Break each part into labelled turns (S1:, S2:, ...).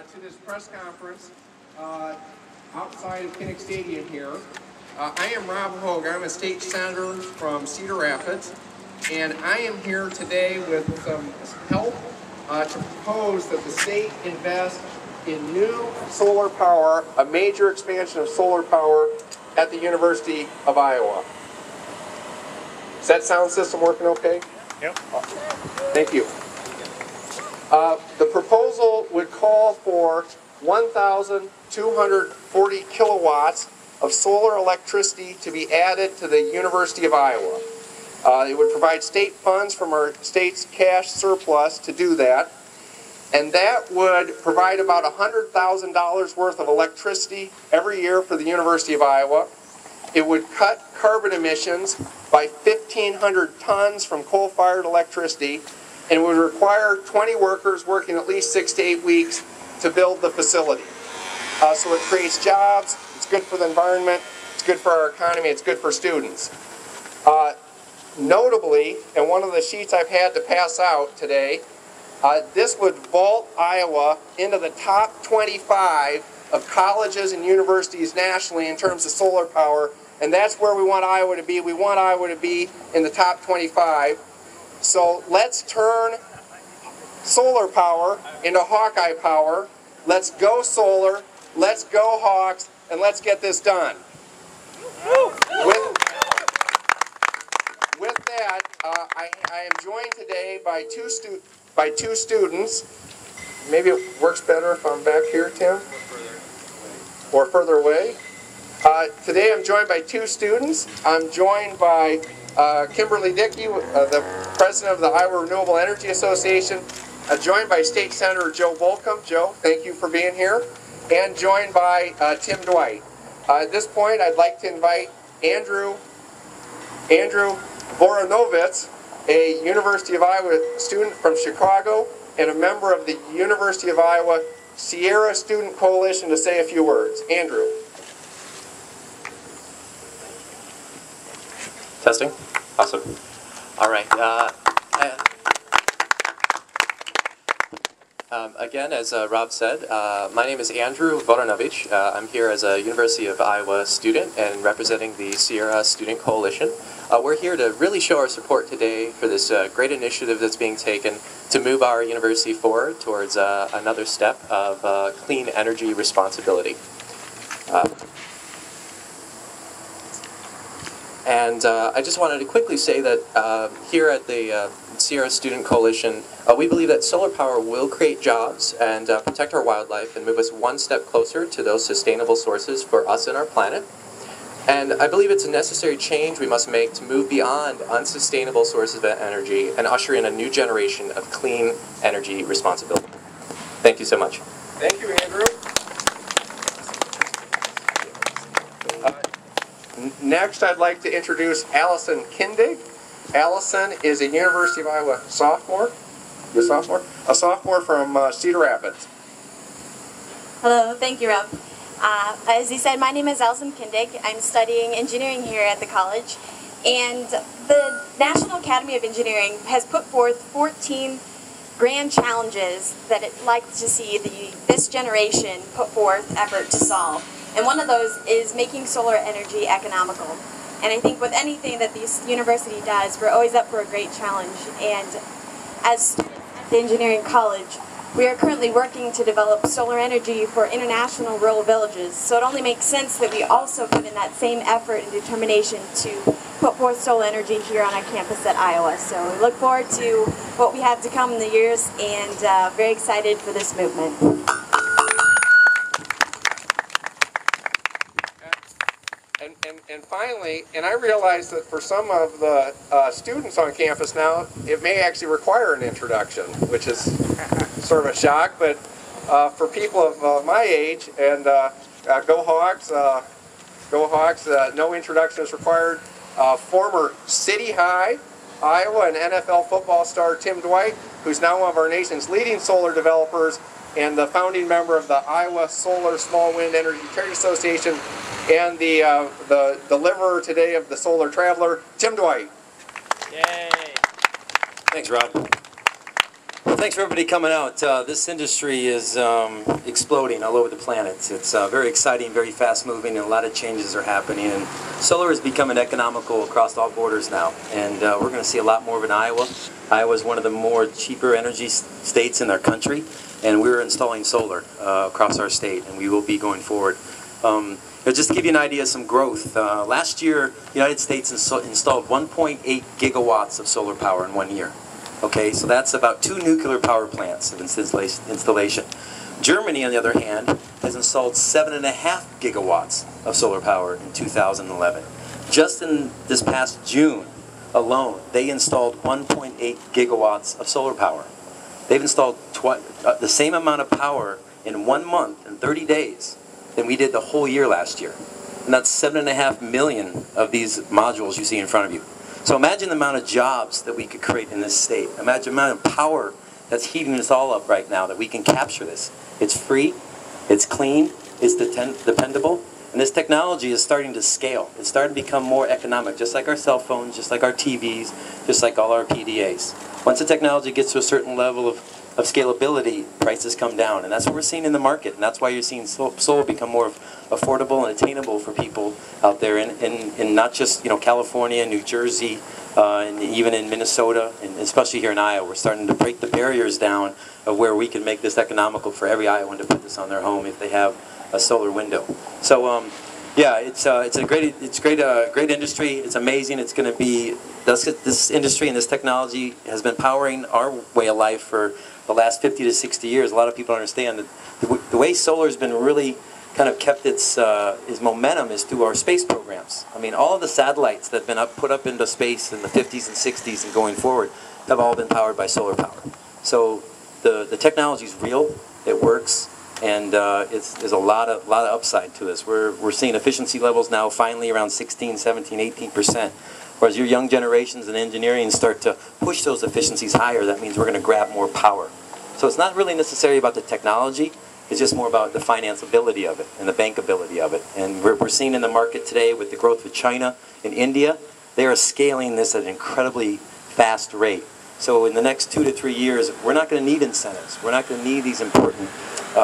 S1: to this press conference outside of Kindig Stadium here. I am Rob Hogg. I'm a state senator from Cedar Rapids, and I am here today with some help to propose that the state invest in new solar power, a major expansion of solar power at the University of Iowa. Is that sound system working okay?
S2: Yep.
S1: Thank you. The proposal would call for 1,240 kilowatts of solar electricity to be added to the University of Iowa. It would provide state funds from our state's cash surplus to do that. And that would provide about $100,000 worth of electricity every year for the University of Iowa. It would cut carbon emissions by 1,500 tons from coal-fired electricity, and would require 20 workers working at least 6 to 8 weeks to build the facility. So it creates jobs, it's good for the environment, it's good for our economy, it's good for students. Notably, and one of the sheets I've had to pass out today, this would vault Iowa into the top 25 of colleges and universities nationally in terms of solar power, and that's where we want Iowa to be. We want Iowa to be in the top 25. So let's turn solar power into Hawkeye power. Let's go solar, let's go Hawks, and let's get this done. With that, I am joined today by two students. Maybe it works better if I'm back here, Tim? Or further away. Today I'm joined by two students. I'm joined by Kimberly Dickey, the president of the Iowa Renewable Energy Association, joined by State Senator Joe Volcom. Joe, thank you for being here. And joined by Tim Dwight. At this point, I'd like to invite Andrew Woronowicz, a University of Iowa student from Chicago and a member of the University of Iowa Sierra Student Coalition, to say a few words. Andrew.
S3: Testing? Awesome. All right. Again, as Rob said, my name is Andrew Woronowicz. I'm here as a University of Iowa student and representing the Sierra Student Coalition. We're here to really show our support today for this great initiative that's being taken to move our university forward towards another step of clean energy responsibility. I just wanted to quickly say that here at the Sierra Student Coalition, we believe that solar power will create jobs and protect our wildlife and move us one step closer to those sustainable sources for us and our planet. And I believe it's a necessary change we must make to move beyond unsustainable sources of energy and usher in a new generation of clean energy responsibility. Thank you so much.
S1: Thank you, Andrew. Next, I'd like to introduce Allison Kindig. Allison is a University of Iowa sophomore. You're a sophomore? A sophomore from Cedar Rapids.
S4: Hello, thank you, Rob. As he said, my name is Allison Kindig. I'm studying engineering here at the college. And the National Academy of Engineering has put forth 14 grand challenges that it likes to see this generation put forth effort to solve. And one of those is making solar energy economical. And I think with anything that this university does, we're always up for a great challenge. And as students at the engineering college, we are currently working to develop solar energy for international rural villages. So it only makes sense that we also put in that same effort and determination to put forth solar energy here on our campus at Iowa. So we look forward to what we have to come in the years, and very excited for this movement.
S1: And finally, and I realize that for some of the students on campus now, it may actually require an introduction, which is sort of a shock, but for people of my age, and go Hawks, no introduction is required. Former City High, Iowa, and NFL football star Tim Dwight, who's now one of our nation's leading solar developers and the founding member of the Iowa Solar Small Wind Energy Trade Association, and the deliverer today of the Solar Traveler, Tim Dwight.
S3: Yay! Thanks, Rob. Well,
S2: thanks for everybody coming out. This industry is exploding all over the planet. It's very exciting, very fast-moving, and a lot of changes are happening. And solar is becoming economical across all borders now. And we're going to see a lot more of it in Iowa. Iowa is one of the more cheaper energy states in our country, and we're installing solar across our state, and we will be going forward. Just to give you an idea of some growth, last year the United States installed 1.8 gigawatts of solar power in 1 year. Okay, so that's about 2 nuclear power plants of installation. Germany, on the other hand, has installed 7.5 gigawatts of solar power in 2011. Just in this past June alone, they installed 1.8 gigawatts of solar power. They've installed the same amount of power in 1 month, in 30 days, than we did the whole year last year. And that's 7.5 million of these modules you see in front of you. So imagine the amount of jobs that we could create in this state. Imagine the amount of power that's heating us all up right now that we can capture this. It's free, it's clean, it's dependable, and this technology is starting to scale. It's starting to become more economic, just like our cell phones, just like our TVs, just like all our PDAs. Once the technology gets to a certain level of scalability, prices come down, and that's what we're seeing in the market, and that's why you're seeing solar become more affordable and attainable for people out there in not just California, New Jersey, and even in Minnesota, and especially here in Iowa. We're starting to break the barriers down of where we can make this economical for every Iowan to put this on their home if they have a solar window. So yeah, it's a great industry. It's amazing. It's going to be this industry and this technology has been powering our way of life for the last 50 to 60 years. A lot of people understand that the way solar has been really kind of kept its momentum is through our space programs. I mean, all of the satellites that have been put up into space in the 50s and 60s and going forward have all been powered by solar power. So the technology is real, it works, and there's a lot of upside to this. We're seeing efficiency levels now finally around 16, 17, 18%. Whereas your young generations in engineering start to push those efficiencies higher, that means we're going to grab more power. So it's not really necessarily about the technology, it's just more about the financeability of it and the bankability of it. And we're seeing in the market today with the growth of China and India, they are scaling this at an incredibly fast rate. So in the next 2 to 3 years, we're not going to need incentives. We're not going to need these important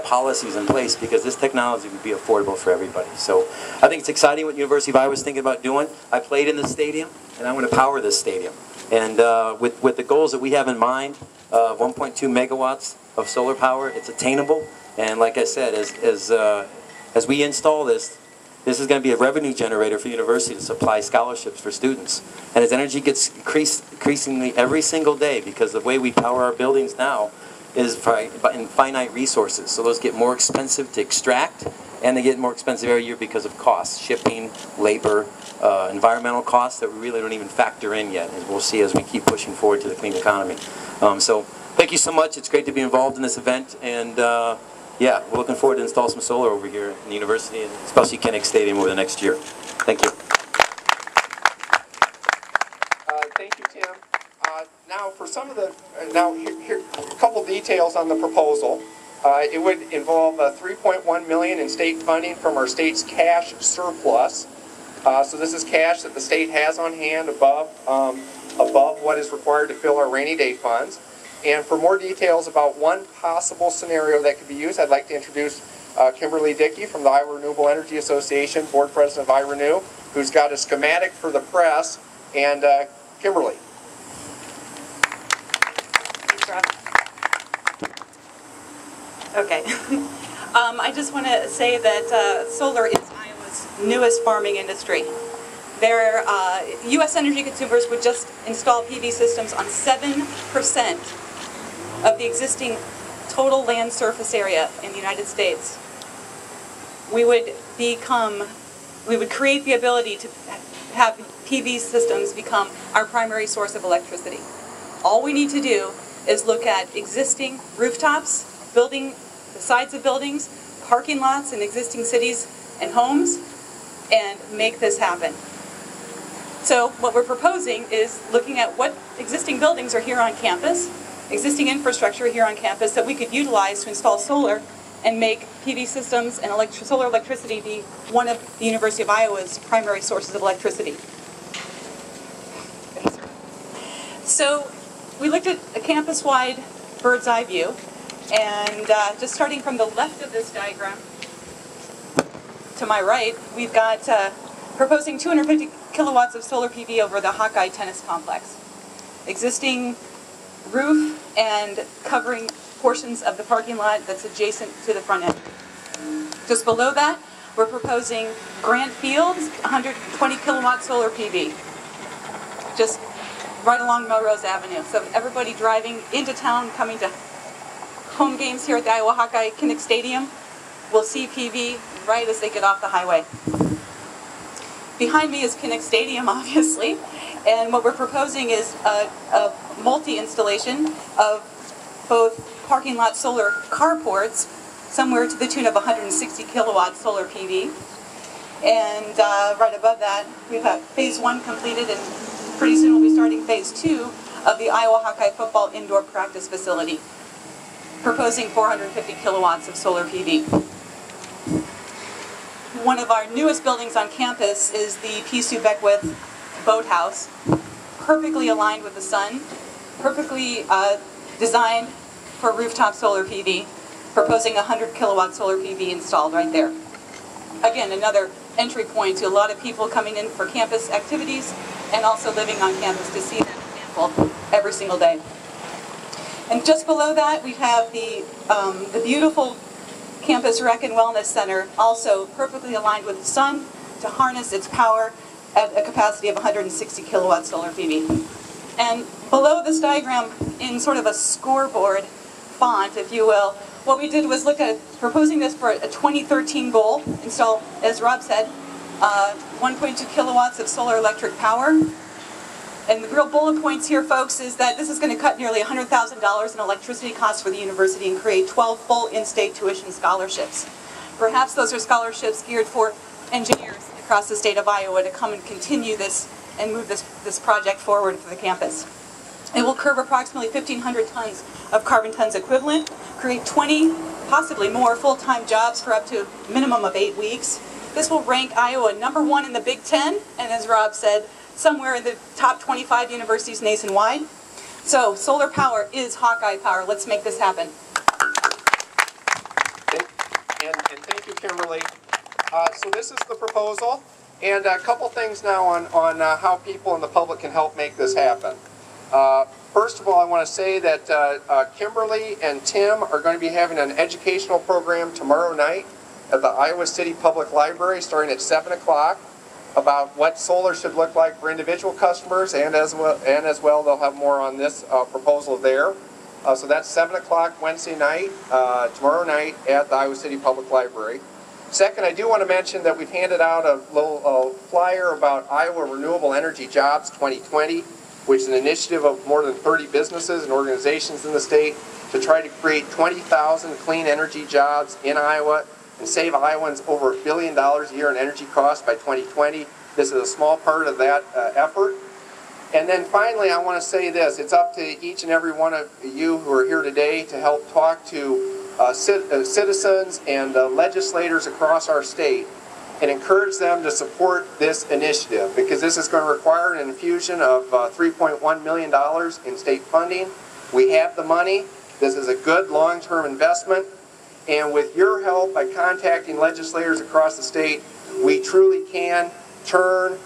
S2: policies in place because this technology would be affordable for everybody. So I think it's exciting what University of Iowa is thinking about doing. I played in this stadium, and I want to power this stadium. And with the goals that we have in mind, 1.2 megawatts of solar power, it's attainable. And like I said, as we install this, this is going to be a revenue generator for the university to supply scholarships for students. And as energy gets increasingly every single day, because the way we power our buildings now is in finite resources. So those get more expensive to extract, and they get more expensive every year because of costs, shipping, labor, environmental costs that we really don't even factor in yet, as we'll see as we keep pushing forward to the clean economy. So thank you so much. It's great to be involved in this event, and yeah, we're looking forward to install some solar over here in the university, and especially Kindig Stadium over the next year. Thank you.
S1: Thank you, Tim. Now, for some of the here a couple details on the proposal. It would involve $3.1 million in state funding from our state's cash surplus. So this is cash that the state has on hand above what is required to fill our rainy day funds. And for more details about one possible scenario that could be used, I'd like to introduce Kimberly Dickey from the Iowa Renewable Energy Association, Board President of iRenew, who's got a schematic for the press. And Kimberly.
S5: Thanks, Rob. Okay. I just want to say that solar is Iowa's newest farming industry. U.S. energy consumers would just install PV systems on 7% of the existing total land surface area in the United States. We would create the ability to have PV systems become our primary source of electricity. All we need to do is look at existing rooftops, the sides of buildings, parking lots in existing cities and homes, and make this happen. So what we're proposing is looking at what existing buildings are here on campus, existing infrastructure here on campus that we could utilize to install solar and make PV systems and solar electricity be one of the University of Iowa's primary sources of electricity. So we looked at a campus-wide bird's eye view. And just starting from the left of this diagram to my right, we've got proposing 250 kilowatts of solar PV over the Hawkeye tennis complex. Existing roof and covering portions of the parking lot that's adjacent to the front end. Just below that, we're proposing Grant Fields, 120 kilowatt solar PV. Just right along Melrose Avenue. So everybody driving into town, coming to home games here at the Iowa Hawkeye Kindig Stadium will see PV right as they get off the highway. Behind me is Kindig Stadium, obviously, and what we're proposing is a multi-installation of both parking lot solar carports, somewhere to the tune of 160 kilowatt solar PV. And right above that, we've got phase 1 completed, and pretty soon we'll be starting phase 2 of the Iowa Hawkeye football indoor practice facility, proposing 450 kilowatts of solar PV. One of our newest buildings on campus is the P. Sue Beckwith Boathouse, perfectly aligned with the sun, perfectly designed for rooftop solar PV, proposing 100 kilowatt solar PV installed right there. Again, another entry point to a lot of people coming in for campus activities and also living on campus to see that example every single day. And just below that, we have the beautiful Campus Rec and Wellness Center, also perfectly aligned with the sun to harness its power at a capacity of 160 kilowatt solar PV. And below this diagram, in sort of a scoreboard font, if you will, what we did was look at proposing this for a 2013 goal, install, as Rob said, 1.2 kilowatts of solar electric power. And the real bullet points here, folks, is that this is going to cut nearly $100,000 in electricity costs for the university and create 12 full in-state tuition scholarships. Perhaps those are scholarships geared for engineers across the state of Iowa to come and continue this and move this project forward for the campus. It will curb approximately 1,500 tons of carbon tons equivalent, create 20, possibly more, full-time jobs for up to a minimum of 8 weeks. This will rank Iowa #1 in the Big Ten, and as Rob said, somewhere in the top 25 universities nationwide. So solar power is Hawkeye power. Let's make this happen.
S1: And thank you, Kimberly. So this is the proposal, and a couple things now on how people in the public can help make this happen. First of all, I want to say that Kimberly and Tim are going to be having an educational program tomorrow night at the Iowa City Public Library starting at 7 o'clock about what solar should look like for individual customers, and as well they'll have more on this proposal there. So that's 7 o'clock Wednesday night, tomorrow night at the Iowa City Public Library. Second, I do want to mention that we've handed out a little flyer about Iowa Renewable Energy Jobs 2020, which is an initiative of more than 30 businesses and organizations in the state to try to create 20,000 clean energy jobs in Iowa and save Iowans over $1 billion a year in energy costs by 2020. This is a small part of that effort. And then finally, I want to say this. It's up to each and every one of you who are here today to help talk to citizens and legislators across our state and encourage them to support this initiative, because this is going to require an infusion of $3.1 million in state funding. We have the money. This is a good long-term investment. And with your help, by contacting legislators across the state, we truly can turn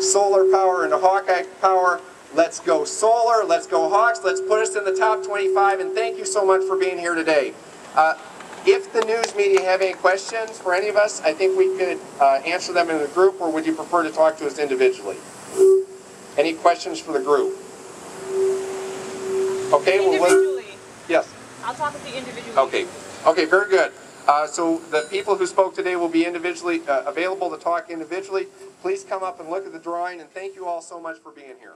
S1: solar power into Hawkeye power. Let's go solar, let's go Hawks, let's put us in the top 25, and thank you so much for being here today. If the news media have any questions for any of us, I think we could answer them in the group, or would you prefer to talk to us individually? Any questions for the group? Okay,
S5: Individually.
S1: Yes.
S5: I'll talk with the individual.
S1: Okay, very good. So the people who spoke today will be individually available to talk individually. Please come up and look at the drawing, and thank you all so much for being here.